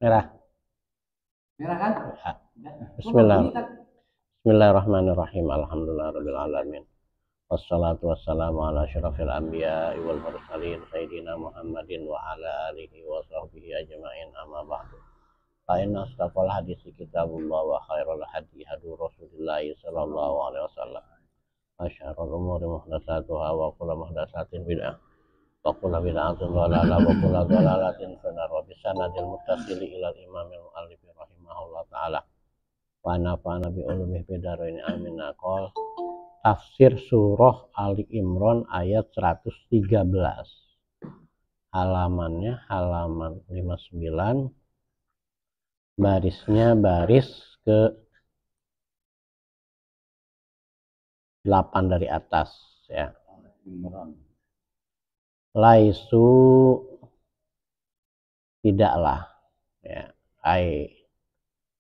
Merah. Merah kan? Bismillahirrahmanirrahim. Alhamdulillahirabbil alamin. Wassalatu wassalamu ala asyrafil anbiya'i wal mursalin sayyidina Muhammadin wa ala alihi wa sahbihi ajma'in, amma ba'du. Fa inna asdaqal hadisi kitabullah wa khairul hadi hadi Rasulillah sallallahu alaihi wasallam. Wa syarrul umuri muhdatsatuha wa kullu muhdatsatin bid'ah. Wa kullu bid'atin dhalalah wa kullu dhalalatin finnar. Wa bisanadil muttasili ilal imamil muallif rahimahullah ta'ala. Wa nafa'ana bi ulumih bidarin amin. Naqol tafsir surah Ali Imran ayat 113. Halamannya halaman 59. Barisnya baris ke 8 dari atas ya. Laisu tidaklah ya,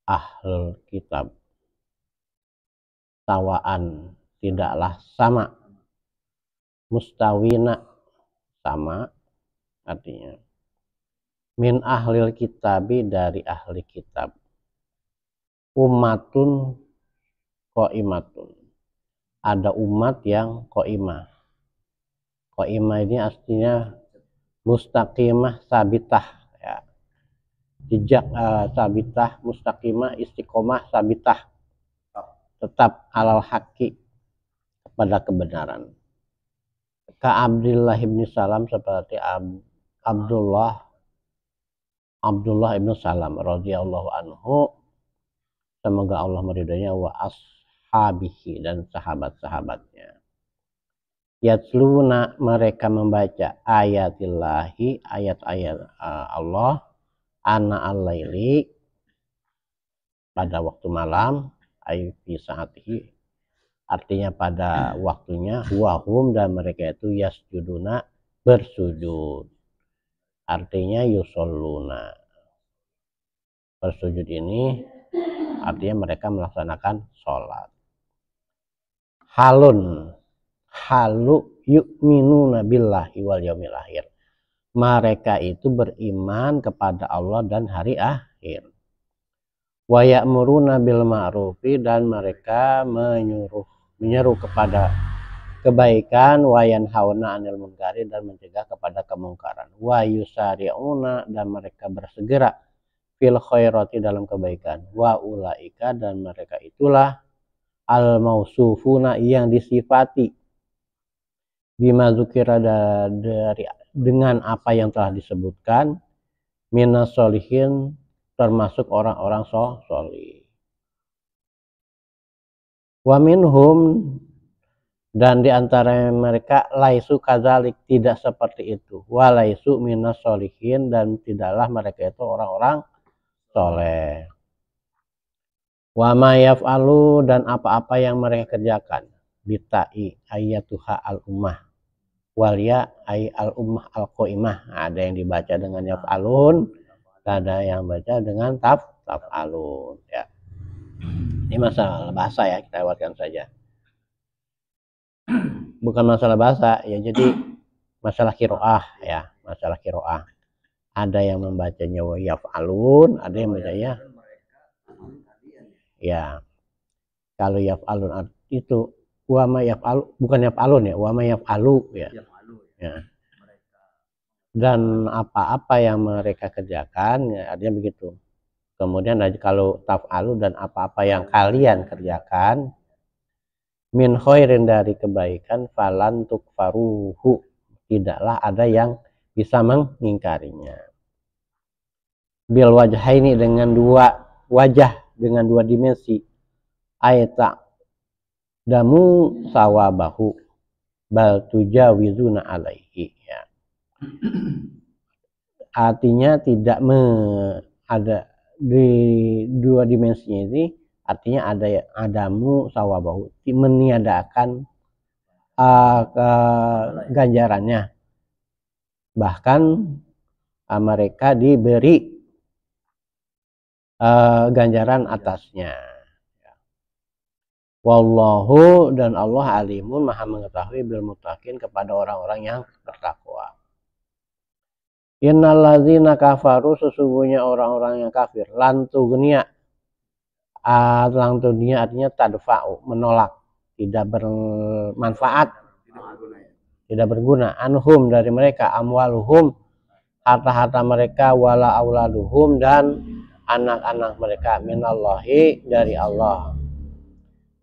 ahlul kitab sawaan tidaklah sama, mustawina sama artinya, min ahlil kitabi dari ahli kitab, umatun qaimatun ada umat yang qaimah. Qaimah ini artinya mustaqimah sabitah ya. Jejak sabitah, mustaqimah, istiqomah, sabitah, tetap alal haqi, kepada kebenaran. Ka Abdullah ibn Salam, seperti Abdullah ibn Salam radhiyallahu anhu, semoga Allah meridhoinya, wa ashabihi, dan sahabat-sahabatnya. Yatluna, mereka membaca ayatillahi, ayat-ayat Allah, ana al-laili, pada waktu malam, fi saatihi, artinya pada waktunya, wahum, dan mereka itu yasjuduna, bersujud, artinya yusalluna. Bersujud ini artinya mereka melaksanakan sholat. Halu yu'minuna billahi wal yaumil akhir, mereka itu beriman kepada Allah dan hari akhir. Wa ya'muruna bil ma'rufi, dan mereka menyeru kepada kebaikan, wa yanhauna 'anil munkari, dan mencegah kepada kemungkaran. Wa yusari'una, dan mereka bersegera fil khairati, dalam kebaikan. Wa ulaika, dan mereka itulah al mausufuna, yang disifati, bima dzukira, dari dengan apa yang telah disebutkan, minas sholihin, termasuk orang-orang sholih. Wa minhum, dan diantara mereka laisu kadzalik, tidak seperti itu. Wa laisu minas sholihin, dan tidaklah mereka itu orang-orang soleh. Wa ma yaf'alu, dan apa-apa yang mereka kerjakan, bitai ayatuha al ummah, walia ay al ummah al qaimah. Ada yang dibaca dengan yaf'alun, ada yang baca dengan taf'alun ya. Ini masalah bahasa ya, kita lewatkan saja. Bukan masalah bahasa ya, jadi masalah qiraah ya, masalah qiraah. Ada yang membacanya wa yaf'alun, ada yang bacanya ya. Kalau yaf'alun itu wa ma yaf'alu, bukan yaf'alun ya, wa ma yaf'alu ya. Ya. Dan apa-apa yang mereka kerjakan ya, artinya begitu. Kemudian kalau taf'alu, dan apa-apa yang kalian kerjakan, min khairin, dari kebaikan, falan tukfaruhu, tidaklah ada yang bisa mengingkarinya. Bil wajhaini, dengan dua wajah, dengan dua dimensi. Ayata damu sawabahu bal tujawizuna alaihi ya. Artinya tidak ada di dua dimensinya ini, artinya adamu sawabahu, meniadakan ganjarannya, bahkan mereka diberi ganjaran atasnya. Wallahu, dan Allah alimun, maha mengetahui, bil muttaqin, kepada orang-orang yang bertakwa. Innalladzina kafaru, sesungguhnya orang-orang yang kafir, lantughniya, lantughniya artinya tadfa'u, menolak, tidak bermanfaat, tidak berguna, anhum dari mereka, amwaluhum, harta-harta mereka, wala auladuhum, dan anak-anak mereka, minallahi, dari Allah,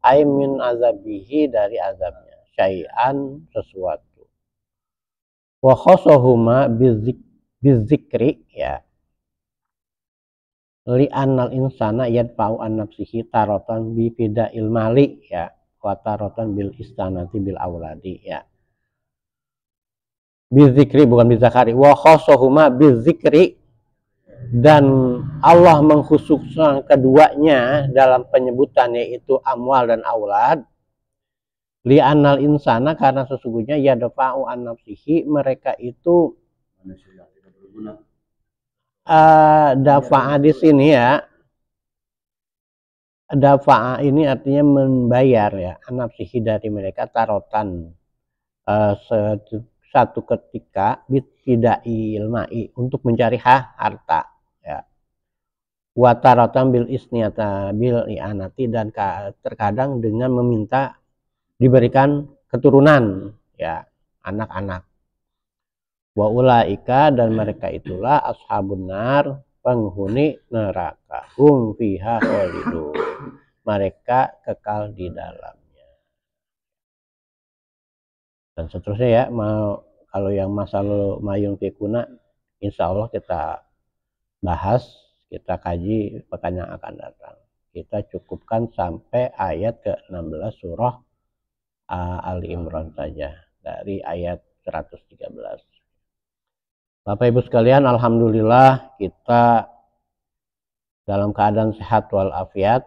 ay min azabihi, dari azabnya, syai'an, sesuatu, wa khosohuma bizikri, ya, li annal insana yadfa'u an nafsihi tarotan bi fida'il mali, ya, wa tarotan bil istanati bil auladi, ya, bizikri bukan bizakari, wa khosohuma bizikri, dan Allah mengkhususkan keduanya dalam penyebutan, yaitu amwal dan aulad, li annal insana, karena sesungguhnya yadfa'u an nafsihi, mereka itu dafa'a di sini, ya, dafa'a ini artinya membayar, ya, an-nafsihi dari mereka, tarotan satu ketika, tidak ilmai, untuk mencari harta, ya, wa tarotan bil isniyata bil i'anati, dan terkadang dengan meminta diberikan keturunan, ya, anak-anak. Wa ulaika, dan mereka itulah ashabun nar, penghuni neraka, hum fiha khalidun, mereka kekal di dalamnya, dan seterusnya, ya. Kalau yang masalah mayung tikuna, insya Allah kita bahas, kita kaji pekan yang akan datang. Kita cukupkan sampai ayat ke-16 surah Ali Imran saja, dari ayat 113. Bapak Ibu sekalian, alhamdulillah kita dalam keadaan sehat walafiat,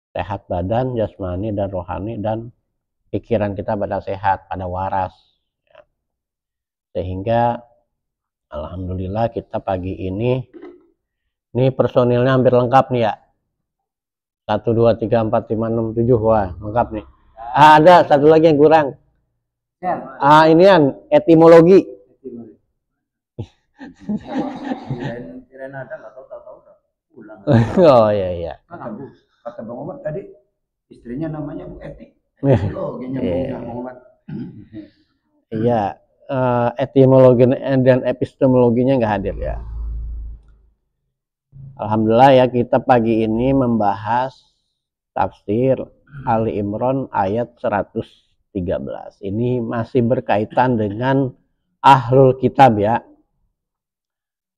sehat badan, jasmani dan rohani, dan pikiran kita pada sehat, pada waras, ya. Sehingga alhamdulillah kita pagi ini personilnya hampir lengkap nih, ya. 1, 2, 3, 4, 5, 6, 7, wah lengkap nih. Ada satu lagi yang kurang. Ini kan etimologi. Kirain ada, nggak tahu pulang. Oh iya. Kata Bang Omar tadi, istrinya namanya Bu Eti. Iya, etimologi dan epistemologinya nggak hadir, ya. Alhamdulillah, ya, kita pagi ini membahas tafsir Ali Imran ayat 113. Ini masih berkaitan dengan ahlul kitab, ya.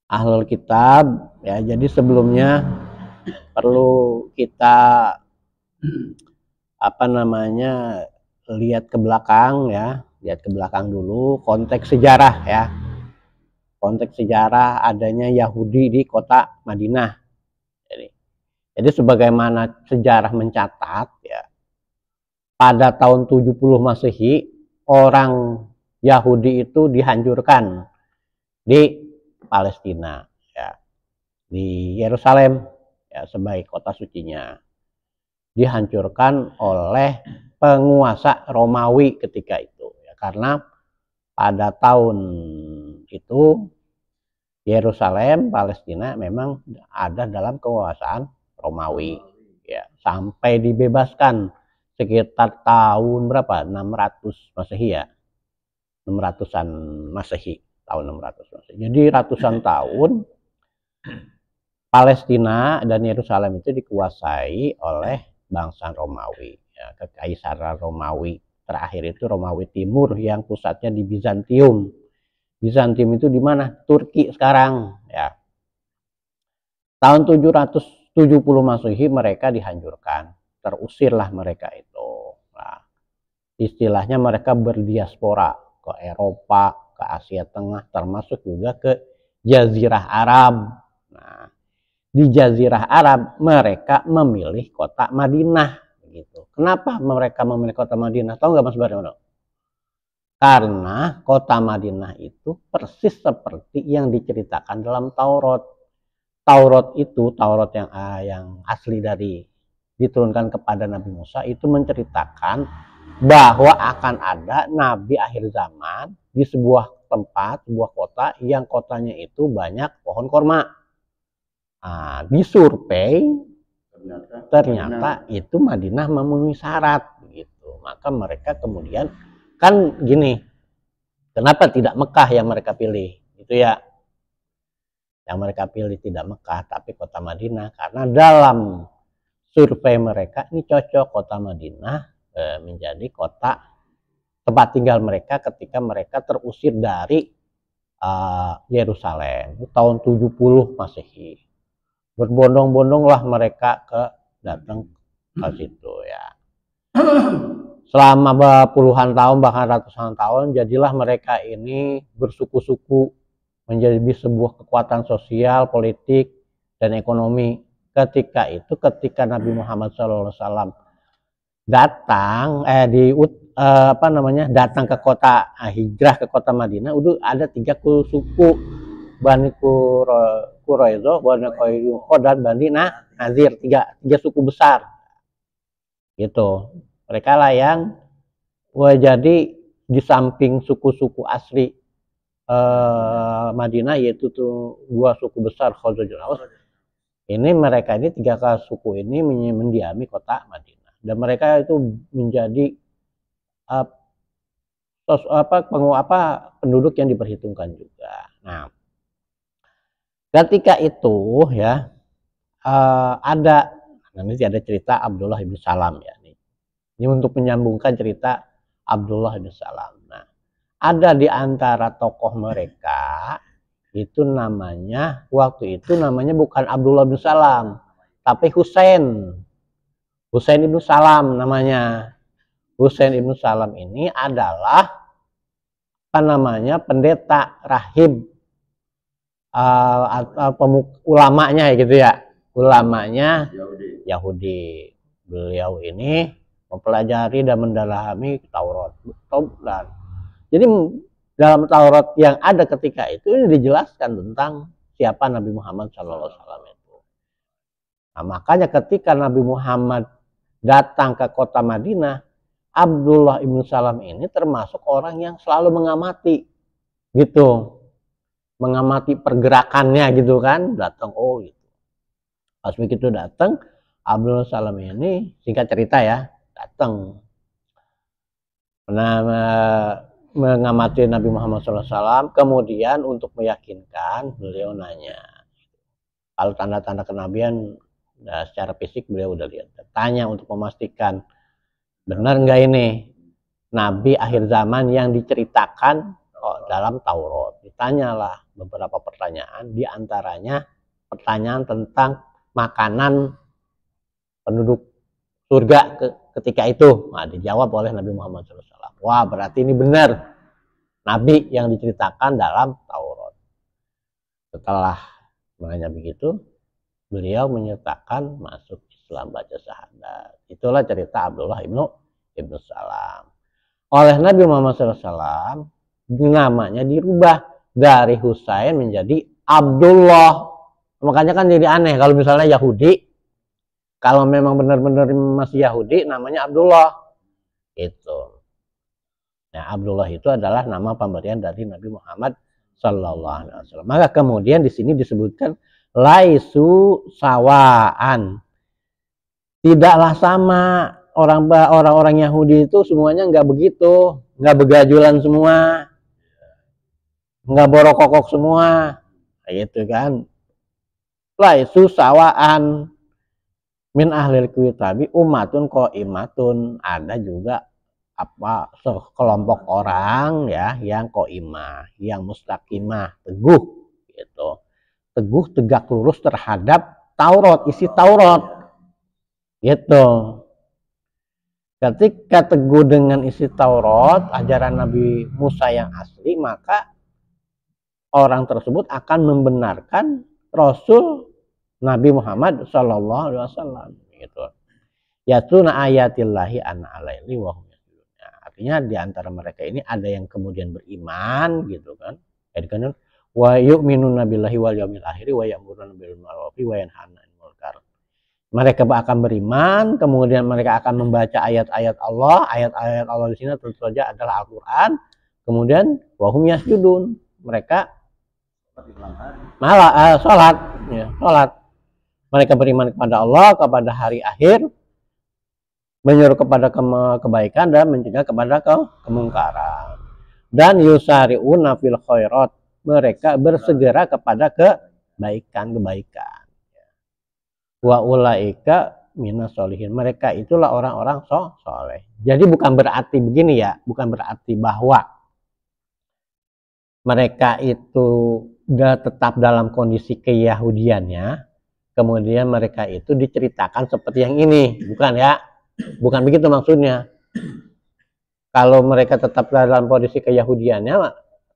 Ahlul kitab, ya. Jadi sebelumnya perlu kita lihat ke belakang, ya. Lihat ke belakang dulu konteks sejarah, ya. Konteks sejarah adanya Yahudi di kota Madinah. Jadi sebagaimana sejarah mencatat, ya, pada tahun 70 Masehi orang Yahudi itu dihancurkan di Palestina, ya, di Yerusalem, ya, sebagai kota sucinya, dihancurkan oleh penguasa Romawi ketika itu, ya, karena pada tahun itu Yerusalem, Palestina memang ada dalam kekuasaan Romawi, ya, sampai dibebaskan sekitar tahun berapa? 600 Masehi, ya. 600-an Masehi, tahun 600 Masehi. Jadi ratusan tahun Palestina dan Yerusalem itu dikuasai oleh bangsa Romawi, ya, kekaisaran Romawi. Terakhir itu Romawi Timur yang pusatnya di Bizantium. Bizantium itu di mana? Turki sekarang, ya. Tahun 770 Masehi mereka dihancurkan, terusirlah mereka itu. Nah, istilahnya mereka berdiaspora ke Eropa, ke Asia Tengah, termasuk juga ke Jazirah Arab. Nah, di Jazirah Arab mereka memilih kota Madinah, gitu. Kenapa mereka memilih kota Madinah? Tahu nggak Mas Baryono? Karena kota Madinah itu persis seperti yang diceritakan dalam Taurat. Taurat yang asli dari diturunkan kepada Nabi Musa itu menceritakan bahwa akan ada nabi akhir zaman di sebuah tempat, sebuah kota yang kotanya itu banyak pohon korma. Nah, disurvei ternyata itu Madinah memenuhi syarat gitu. Maka mereka kemudian kan gini, kenapa tidak Mekah yang mereka pilih? Itu ya. Yang mereka pilih tidak Mekah tapi kota Madinah karena dalam survei mereka ini cocok kota Madinah menjadi kota tempat tinggal mereka ketika mereka terusir dari Yerusalem tahun 70 Masehi. Berbondong-bondonglah mereka datang ke situ ya. Selama puluhan tahun bahkan ratusan tahun jadilah mereka ini bersuku-suku menjadi sebuah kekuatan sosial, politik dan ekonomi. Ketika Nabi Muhammad SAW datang datang ke kota hijrah ke kota Madinah, udah ada 3 suku, Bani Quraidah, Bani Qainuqa dan Bani Nazir, tiga suku besar. Gitu. Mereka lah yang jadi di samping suku-suku asli Madinah yaitu tuh 2 suku besar Khazraj dan Aus. Ini mereka ini 3 suku ini mendiami kota Madinah dan mereka itu menjadi penduduk yang diperhitungkan juga. Nah, ketika itu ya ada cerita Abdullah bin Salam ya. Ini untuk menyambungkan cerita Abdullah bin Salam. Nah, ada di antara tokoh mereka itu namanya bukan Abdullah bin Salam tapi Husain bin Salam namanya. Husain bin Salam ini adalah pendeta rahib ulamanya gitu ya, ulamanya Yahudi. Beliau ini mempelajari dan mendalami Taurat. Jadi dalam Taurat yang ada ketika itu ini dijelaskan tentang siapa Nabi Muhammad SAW itu. Nah, makanya ketika Nabi Muhammad datang ke kota Madinah, Abdullah ibn Salam ini termasuk orang yang selalu mengamati, gitu, mengamati pergerakannya gitu kan, datang gitu. Pas begitu datang, Abdullah Salam ini singkat cerita ya, datang. Mengamati Nabi Muhammad SAW, kemudian untuk meyakinkan beliau nanya, kalau tanda-tanda kenabian secara fisik beliau udah lihat, tanya untuk memastikan benar nggak ini Nabi akhir zaman yang diceritakan dalam Taurat. Ditanyalah beberapa pertanyaan, diantaranya pertanyaan tentang makanan penduduk surga ketika itu. Nah, dijawab oleh Nabi Muhammad SAW. Wah, berarti ini benar Nabi yang diceritakan dalam Taurat. Setelah menanya begitu, beliau menyatakan masuk Islam, baca syahadat. Itulah cerita Abdullah ibnu Salam. Oleh Nabi Muhammad SAW, namanya dirubah dari Husain menjadi Abdullah. Makanya kan jadi aneh kalau misalnya Yahudi, kalau memang benar-benar masih Yahudi, namanya Abdullah. Itu. Nah, Abdullah itu adalah nama pemberian dari Nabi Muhammad SAW. Maka kemudian di sini disebutkan laisu sawaan. Tidaklah sama, orang-orang Yahudi itu semuanya nggak begitu, nggak begajulan semua, nggak borokokok semua, gitu kan. Laisu sawaan min ahlil kitabi umatun qaimatun, ada juga sekelompok orang ya yang qaimah, yang mustaqimah, teguh gitu. Teguh tegak lurus terhadap Taurat, isi Taurat. Gitu. Ketika teguh dengan isi Taurat, ajaran Nabi Musa yang asli, maka orang tersebut akan membenarkan Rasul Nabi Muhammad SAW. Gitu. Yatluna ayatillahi ana alaili wa hum yatlun. Artinya di antara mereka ini ada yang kemudian beriman gitu kan. Jadi kan wa yu'minuna billahi wal yaumil akhir wa ya'muruna bil ma'ruf wa yanhauna 'anil munkar. mereka akan beriman, kemudian mereka akan membaca ayat-ayat Allah. Ayat-ayat Allah di sini tentu saja adalah Al-Qur'an. Kemudian wahum yasjudun, mereka malah sholat, ya, sholat. Mereka beriman kepada Allah, kepada hari akhir, menyuruh kepada kebaikan dan mencegah kepada kemungkaran. Dan yusari'una fil khairat, mereka bersegera kepada kebaikan. Wa ulaika minas solihin, mereka itulah orang-orang soleh. Jadi bukan berarti begini ya, bukan berarti bahwa mereka itu udah tetap dalam kondisi keyahudiannya, kemudian mereka itu diceritakan seperti yang ini, bukan ya, bukan begitu maksudnya. Kalau mereka tetap dalam kondisi keyahudiannya,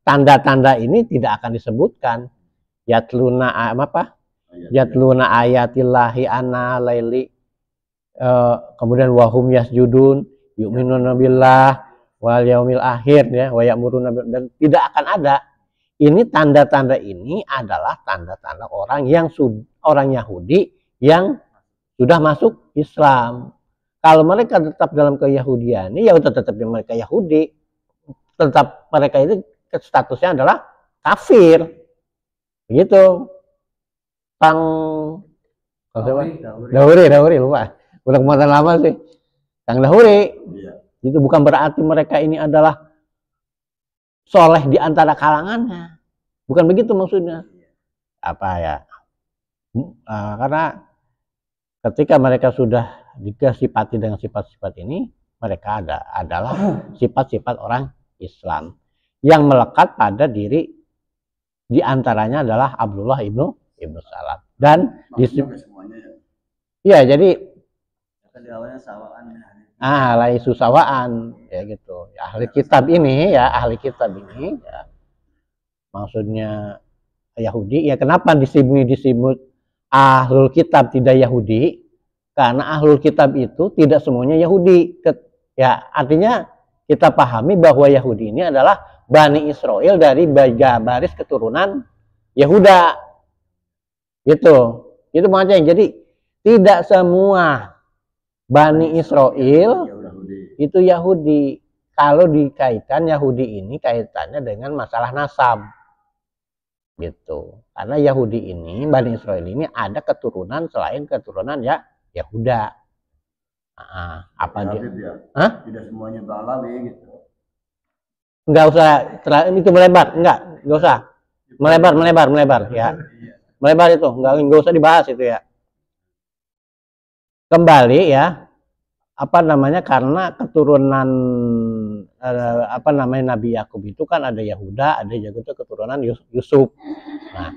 tanda-tanda ini tidak akan disebutkan. Yatluna apa? Yatluna ayatillahi ana laili, kemudian wahum yasjudun yu'minuna billah wal yaumil akhir, ya, wa ya'muruna, dan tidak akan ada. Ini tanda-tanda ini adalah tanda-tanda orang Yahudi yang sudah masuk Islam. Kalau mereka tetap dalam keyahudian, ya udah tetap mereka Yahudi, tetap mereka itu statusnya adalah kafir, begitu. Dahuri lupa, udah kemana lama sih, Kang Dahuri. Iya. Itu bukan berarti mereka ini adalah soleh di antara kalangannya, bukan begitu maksudnya. Apa ya? Karena ketika mereka sudah disifati dengan sifat-sifat ini, mereka adalah sifat-sifat orang Islam yang melekat pada diri, diantaranya adalah Abdullah ibnu Salam. Dan ya, jadi laisu sawaan, ya gitu. Ya, ahli kitab ini ya, maksudnya Yahudi. Ya kenapa disebut ahlul kitab tidak Yahudi? Karena ahlul kitab itu tidak semuanya Yahudi. Ya, artinya kita pahami bahwa Yahudi ini adalah Bani Israel dari baris keturunan Yahuda. Gitu. Itu makanya. Jadi tidak semua Bani Israel itu Yahudi. Kalau dikaitkan Yahudi ini kaitannya dengan masalah nasab. Gitu. Karena Yahudi ini, Bani Israel ini ada keturunan selain keturunan ya Yahuda. Apa dia? Hah? Tidak semuanya Balawi gitu. Enggak usah itu melebar, enggak usah. Melebar ya. Melebar itu, enggak usah dibahas itu ya. Kembali ya, karena keturunan Nabi Yakub itu kan ada Yahuda, ada juga keturunan Yusuf. Nah,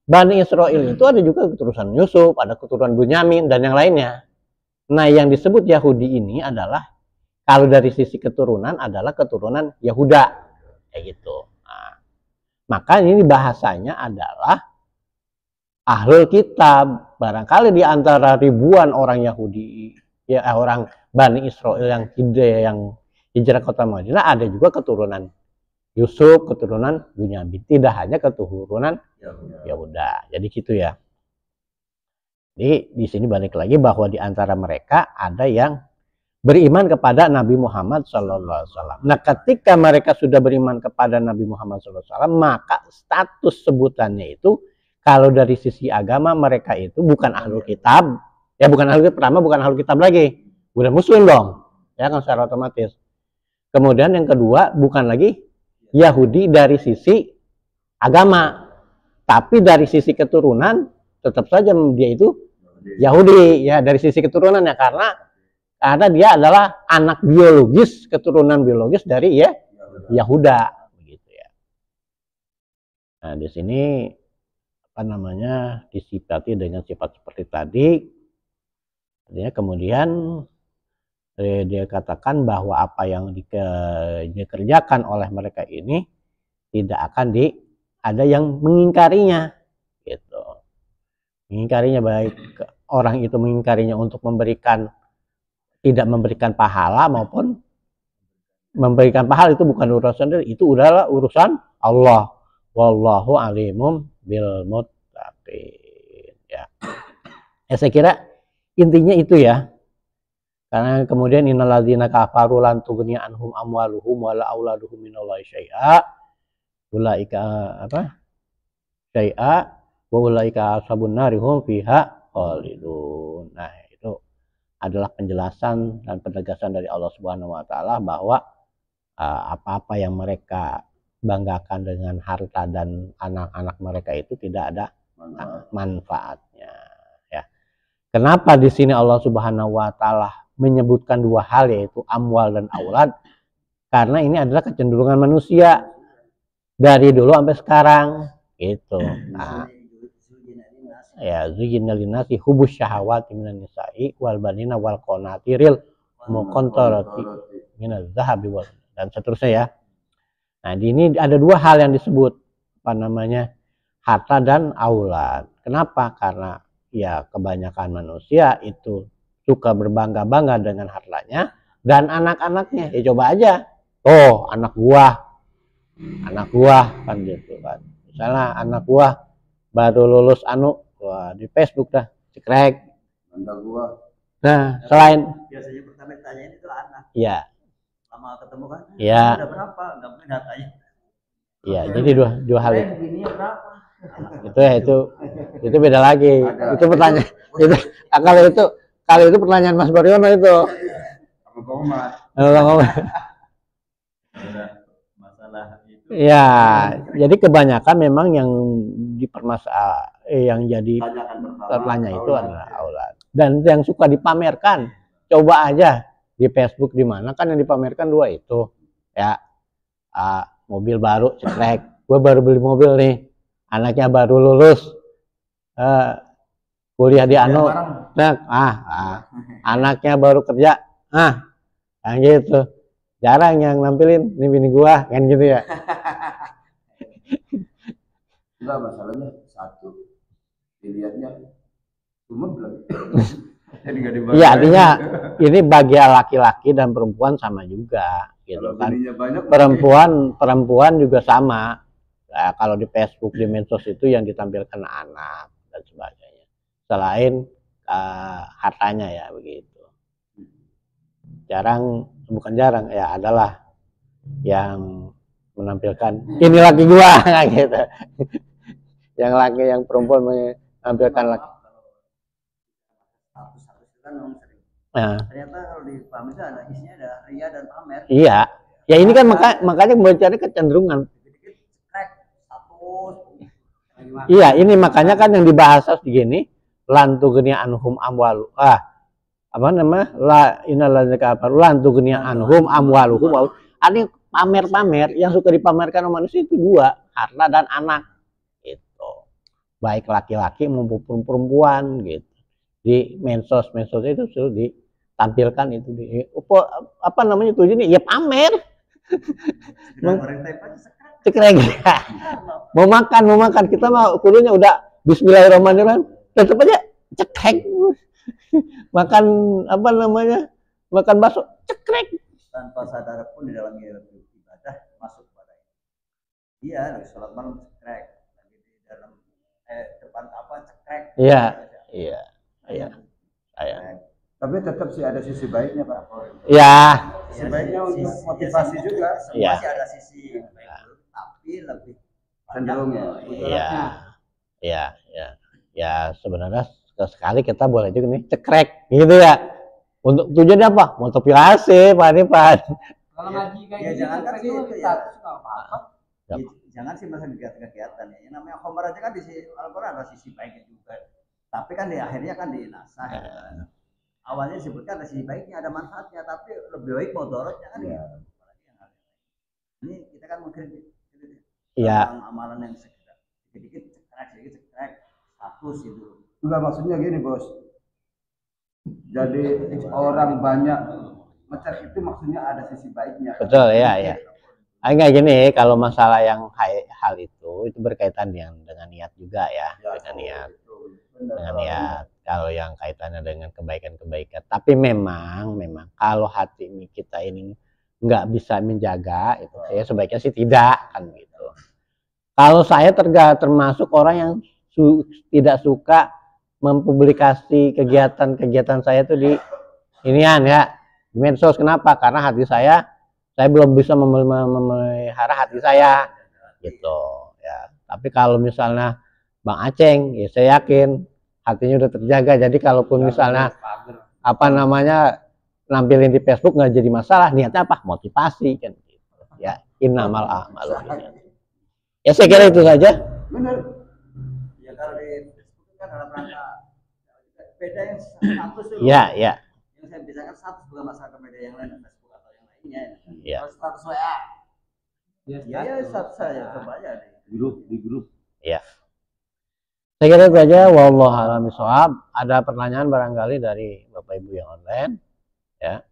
Bani Israel itu ada juga keturunan Yusuf, ada keturunan Bunyamin dan yang lainnya. Nah, yang disebut Yahudi ini adalah kalau dari sisi keturunan adalah keturunan Yahuda, kayak gitu. Nah, maka ini bahasanya adalah ahlul kitab. Barangkali di antara ribuan orang Yahudi, ya orang Bani Israel yang hijrah kota Madinah, ada juga keturunan Yusuf, keturunan Bunyamin, tidak hanya keturunan Yahuda. Jadi gitu ya. Jadi di sini balik lagi bahwa di antara mereka ada yang beriman kepada Nabi Muhammad SAW. Nah, ketika mereka sudah beriman kepada Nabi Muhammad SAW, maka status sebutannya itu kalau dari sisi agama mereka itu bukan ahlul kitab, ya bukan ahlul kitab, pertama bukan ahlul kitab lagi, udah muslim dong, ya kan secara otomatis. Kemudian yang kedua bukan lagi Yahudi dari sisi agama, tapi dari sisi keturunan tetap saja dia itu Yahudi ya dari sisi keturunannya, karena dia adalah anak biologis, keturunan biologis dari ya Yahuda, begitu ya. Nah di sini disifati dengan sifat seperti tadi. Artinya kemudian dia katakan bahwa apa yang dikerjakan oleh mereka ini tidak akan ada yang mengingkarinya, gitu. Mengingkarinya, baik orang itu mengingkarinya untuk tidak memberikan pahala maupun memberikan pahala, itu bukan urusan itu adalah urusan Allah. Wallahu alimum bil muttaqin. Ya. Saya kira intinya itu ya. Karena kemudian innalladzina kafaru lan tughni anhum amwaluhum wala auladuhum minallahi syai'a. Ulaika apa? Syai'a wa ulaika ashabun nari hum fiha khalidun. Nah, itu adalah penjelasan dan penegasan dari Allah Subhanahu wa taala bahwa apa-apa yang mereka banggakan dengan harta dan anak-anak mereka itu tidak ada manfaatnya, ya. Kenapa di sini Allah Subhanahu wa taala menyebutkan dua hal, yaitu amwal dan aulad? Karena ini adalah kecenderungan manusia dari dulu sampai sekarang gitu. Nah, ya zuyyina linnasi hubus syahawati minan nisa'i wal banina wal qanatiril muqantarati minaz zahabi wal dan seterusnya ya. Nah, di ini ada dua hal yang disebut apa namanya? Harta dan aulad. Kenapa? Karena ya kebanyakan manusia itu suka berbangga-bangga dengan hartanya dan anak-anaknya. Ya coba aja. Oh, anak gua kan gitu kan. Misalnya anak gua baru lulus wah, di Facebook dah cekrek. Anak gua. Nah, selain biasanya pertama tanyain itu anak. Iya. Lama ketemu kan? Iya. Ada berapa? Enggak mungkin datanya. Iya, jadi dua hal itu. Begininya berapa? Itu ya itu beda lagi. Itu pertanyaan. Itu kalau itu pertanyaan Mas Baryono itu. Masalah itu. Ya, jadi kebanyakan memang yang yang jadi pertanyaan itu adalah aulad. Dan yang suka dipamerkan, coba aja di Facebook di mana kan yang dipamerkan dua itu. Ya, mobil baru cekrek. Gue baru beli mobil nih. Anaknya baru lulus. Kuliah di anaknya baru kerja, yang gitu, jarang yang nampilin ini bini gua kan gitu ya. Enggak, masalahnya satu dilihatnya cuma belum. Iya, artinya ini bagi laki-laki dan perempuan sama juga gitu kan. Perempuan juga sama. Nah, kalau di Facebook, di medsos itu yang ditampilkan anak dan sebagainya. Selain hartanya ya begitu. Bukan jarang ya, adalah yang menampilkan ini laki gua gitu. Yang perempuan menampilkan laki. Ternyata kalau di pamer itu ada isinya, ada ria dan pamer. Iya. Ya ini kan makanya membacanya kecenderungan. Iya, ini makanya kan yang dibahas begini. Lan tughni anhum amwalu apa namanya la innalladzina kafaru lan tughni anhum amwaluhum. Ini pamer-pamer yang suka dipamerkan manusia itu dua, harta dan anak itu, baik laki-laki maupun perempuan gitu. Di medsos itu sudah ditampilkan itu apa namanya tujuannya ya pamer. Cekrek. mau makan kita mah kudunya udah bismillahirrahmanirrahim, tetap aja cekrek. Makan apa namanya, makan bakso cekrek tanpa sadar pun di dalam ibadah masuk pada itu. Iya, lagi sholat malam cekrek, lagi di dalam depan apa cekrek. Iya. Tapi tetap sih ada sisi baiknya, Pak. Iya. Sisi baiknya untuk motivasi juga. Semua sih ada sisi baik, tapi lebih cenderung ya sebenarnya sekali kita boleh juga nih cekrek gitu ya. Untuk tujuannya apa? Motivasi, Pak Nipan. Kalau ngaji kayak gitu jangan kan sih itu ya apa-apa. Jangan sih masa kegiatan ya. Yang namanya khomer aja kan di Al-Qur'an ada sisi baiknya juga. Tapi kan di akhirnya kan dinasah. Awalnya disebutkan ada sisi baiknya, ada manfaatnya, tapi lebih baik mudaratnya kan gitu. Ini kita kan mengkritik amalan yang sedikit cekrek status itu. Enggak, maksudnya gini, Bos. Jadi orang banyak ngecer itu maksudnya ada sisi baiknya. Betul, ya. Enggak gini, kalau masalah yang hal itu berkaitan dengan niat juga ya, dengan niat. Kalau yang kaitannya dengan kebaikan-kebaikan. Tapi memang kalau hati kita ini nggak bisa menjaga itu, ya sebaiknya sih tidak kan gitu. Kalau saya termasuk orang yang tidak suka mempublikasi kegiatan-kegiatan saya tuh di inian ya, di medsos. Kenapa? Karena hati saya belum bisa memelihara hati saya gitu ya. Tapi kalau misalnya Bang Aceng, ya saya yakin hatinya udah terjaga. Jadi kalaupun misalnya apa namanya nampilin di Facebook nggak jadi masalah, niatnya apa? Motivasi kan gitu. Ya, innamal a'malu binniyat. Ya saya kira itu saja. Benar. Ya kalau di Facebook kan dalam rangka beda yang status itu. Ya, ya. Yang saya bisa kan status bukan masalah ke media yang lain, Facebook atau yang lainnya. Ya. Kalau status WA. Ya status saya coba aja di grup. Ya. Saya kira itu aja. Wallahu a'lam bishawab. Ada pertanyaan barangkali dari Bapak Ibu yang online? Ya.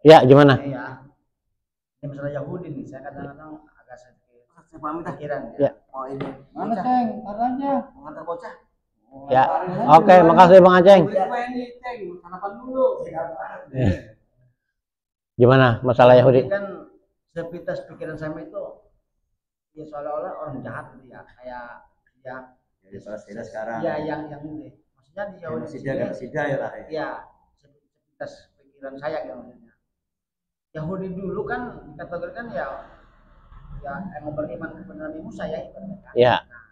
Ya, gimana? Ya. Ini masalah Yahudi nih. Saya kadang-kadang agak sedikit pikiran ya. Oh ini. Mana Ceng? Katanya Mengantar bocah. Ya. Oke, makasih Bang Aceng. Gimana masalah Yahudi? Kan sepintas pikiran saya itu ya seolah-olah orang jahat gitu ya, kayak ya Jadi Palestina sekarang. ya yang ini maksudnya di Yahudi Sida ya lah. Ya sepintas pikiran saya gitu maksudnya. Yahudi dulu kan dikategorikan ya yang beriman kepada Nabi Musa ya ibaratnya kan. Ya. Nah,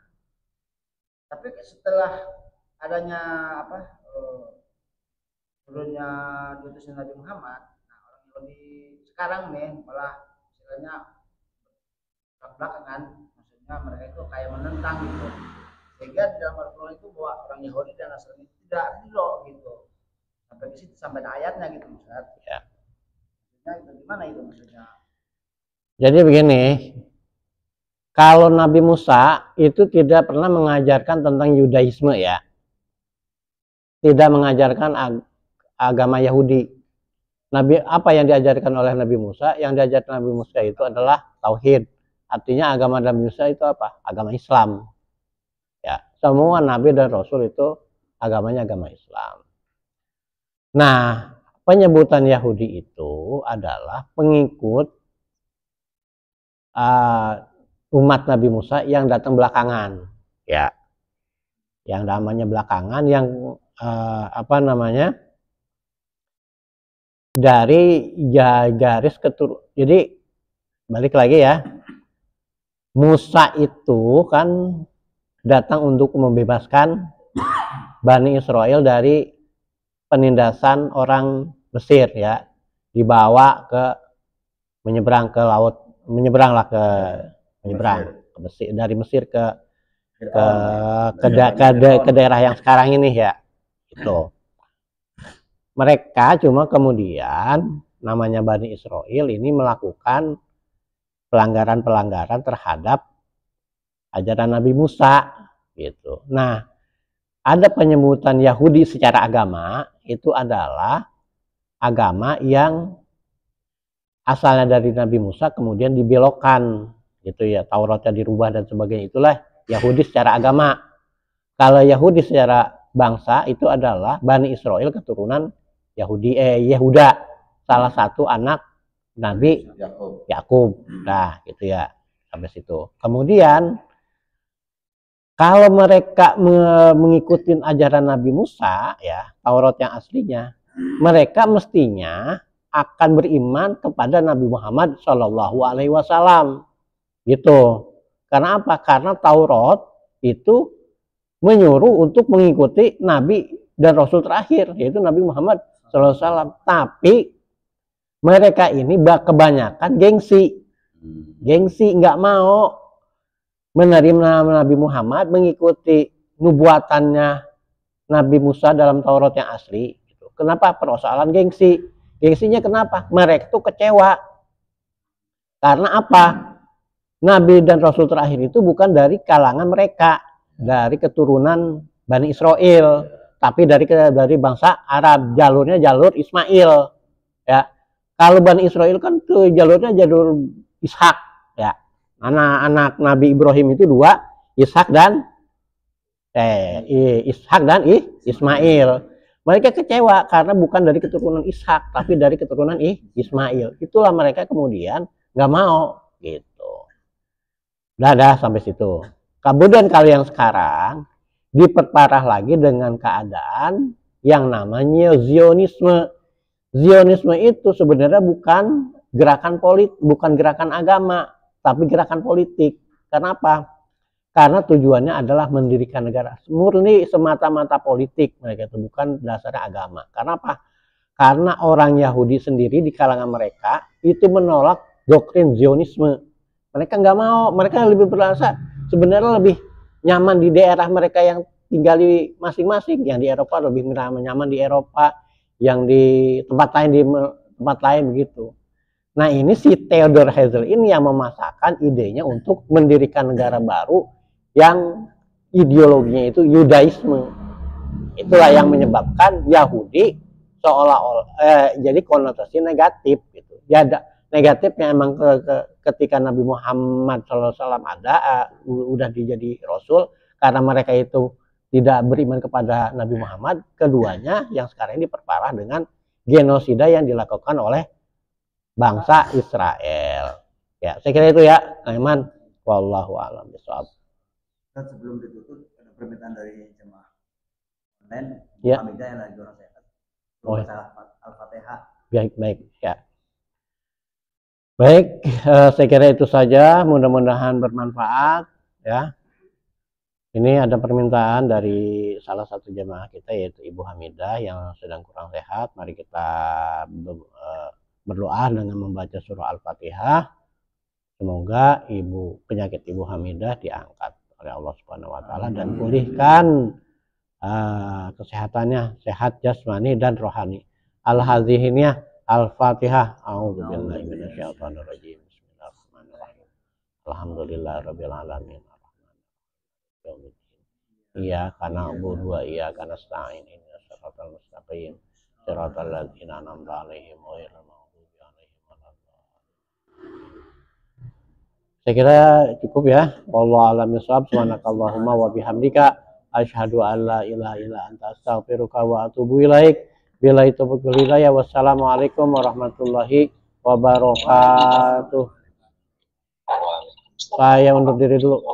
tapi setelah adanya turunnya diutusnya Nabi Muhammad, nah orang Yahudi sekarang nih malah istilahnya belakangan, maksudnya mereka itu kayak menentang gitu, sehingga di dalam Al-Quran itu bahwa orang Yahudi dan Nasrani tidak ridho gitu, sampai di situ sampai ada ayatnya gitu Ustaz. Ya. Maksudnya itu gimana itu maksudnya? Jadi begini, kalau Nabi Musa itu tidak pernah mengajarkan tentang Yudaisme ya, tidak mengajarkan agama Yahudi. Nabi apa yang diajarkan oleh Nabi Musa? Yang diajarkan Nabi Musa itu adalah tauhid. Artinya agama Nabi Musa itu apa? Agama Islam. Ya, semua Nabi dan Rasul itu agamanya agama Islam. Nah, penyebutan Yahudi itu adalah pengikut umat Nabi Musa yang datang belakangan, ya, yang namanya belakangan, yang dari garis keturunan. Jadi balik lagi ya, Musa itu kan datang untuk membebaskan Bani Israel dari penindasan orang Mesir ya, dibawa ke menyeberang ke laut, Mesir, dari Mesir ke daerah yang sekarang ini ya. Itu mereka cuma kemudian namanya Bani Israel ini melakukan pelanggaran terhadap ajaran Nabi Musa gitu. Nah, ada penyebutan Yahudi secara agama itu adalah agama yang asalnya dari Nabi Musa kemudian dibelokkan gitu ya, Tauratnya dirubah dan sebagainya, itulah Yahudi secara agama. Kalau Yahudi secara bangsa itu adalah Bani Israel keturunan Yehuda, salah satu anak Nabi Yakub. Nah, gitu ya, sampai situ. Kemudian kalau mereka mengikuti ajaran Nabi Musa ya, Taurat yang aslinya, mereka mestinya akan beriman kepada Nabi Muhammad Shallallahu Alaihi Wasallam, gitu. Karena apa? Karena Taurat itu menyuruh untuk mengikuti Nabi dan Rasul terakhir, yaitu Nabi Muhammad Shallallahu Alaihi Wasallam. Tapi mereka ini kebanyakan gengsi, nggak mau menerima Nabi Muhammad, mengikuti nubuatannya Nabi Musa dalam Taurat yang asli. Gitu. Kenapa? Persoalan gengsi. Gengsinya kenapa? Mereka tuh kecewa. Karena apa? Nabi dan Rasul terakhir itu bukan dari kalangan mereka, dari keturunan Bani Israel, tapi dari bangsa Arab, jalurnya jalur Ismail. Ya, kalau Bani Israel kan tuh jalurnya jalur Ishak. Ya, anak-anak Nabi Ibrahim itu dua, Ishak dan Ismail. Mereka kecewa karena bukan dari keturunan Ishak, tapi dari keturunan Ismail. Itulah mereka kemudian nggak mau, gitu. Dah sampai situ. Kemudian kalau yang sekarang diperparah lagi dengan keadaan yang namanya Zionisme. Zionisme itu sebenarnya bukan gerakan politik, bukan gerakan agama, tapi gerakan politik. Kenapa? Karena tujuannya adalah mendirikan negara. Murni semata-mata politik, mereka itu bukan dasarnya agama. Kenapa? Karena orang Yahudi sendiri di kalangan mereka itu menolak doktrin Zionisme. Mereka nggak mau, mereka lebih berasa sebenarnya lebih nyaman di daerah mereka yang tinggal di masing-masing. Yang di Eropa lebih nyaman di Eropa, yang di tempat lain begitu. Nah, ini si Theodor Herzl ini yang memasakkan idenya untuk mendirikan negara baru yang ideologinya itu Yudaisme. Itulah yang menyebabkan Yahudi seolah-olah jadi konotasi negatif gitu. Ya negatifnya emang ketika Nabi Muhammad SAW ada udah dijadi Rasul, karena mereka itu tidak beriman kepada Nabi Muhammad. Keduanya yang sekarang ini diperparah dengan genosida yang dilakukan oleh bangsa Israel. Ya, saya kira itu ya, Aiman. Wallahu a'lam bishawab. Sebelum ditutup ada permintaan dari jemaah online, ya. Hamidah yang lagi orang sehat. Al-Fatihah. Baik ya. Baik, saya kira itu saja. Mudah-mudahan bermanfaat ya. Ini ada permintaan dari salah satu jemaah kita yaitu Ibu Hamidah yang sedang kurang sehat. Mari kita berdoa dengan membaca surah Al-Fatihah. Semoga penyakit Ibu Hamidah diangkat oleh Allah Subhanahu wa taala dan pulihkan kesehatannya, sehat jasmani dan rohani. Al-Hadhihiniyah Al-Fatihah. A'udzubillahi minasyaitonirrajim. Bismillahirrahmanirrahim. Alhamdulillahirabbil alamin. Iyyaka na'budu wa iyyaka nasta'in. Ihdinas siratal mustaqim. Siratal ladzina an'amta 'alaihim ghairil maghdubi 'alaihim waladdallin. Saya kira cukup ya. Wallahu a'lam bishawab. Subhanakallahumma wa bihamdika asyhadu an la ilaha illa anta astaghfiruka wa atubu ilaik. Billahi taufiq wal hidayah. Wassalamualaikum warahmatullahi wabarakatuh. Saya undur diri dulu.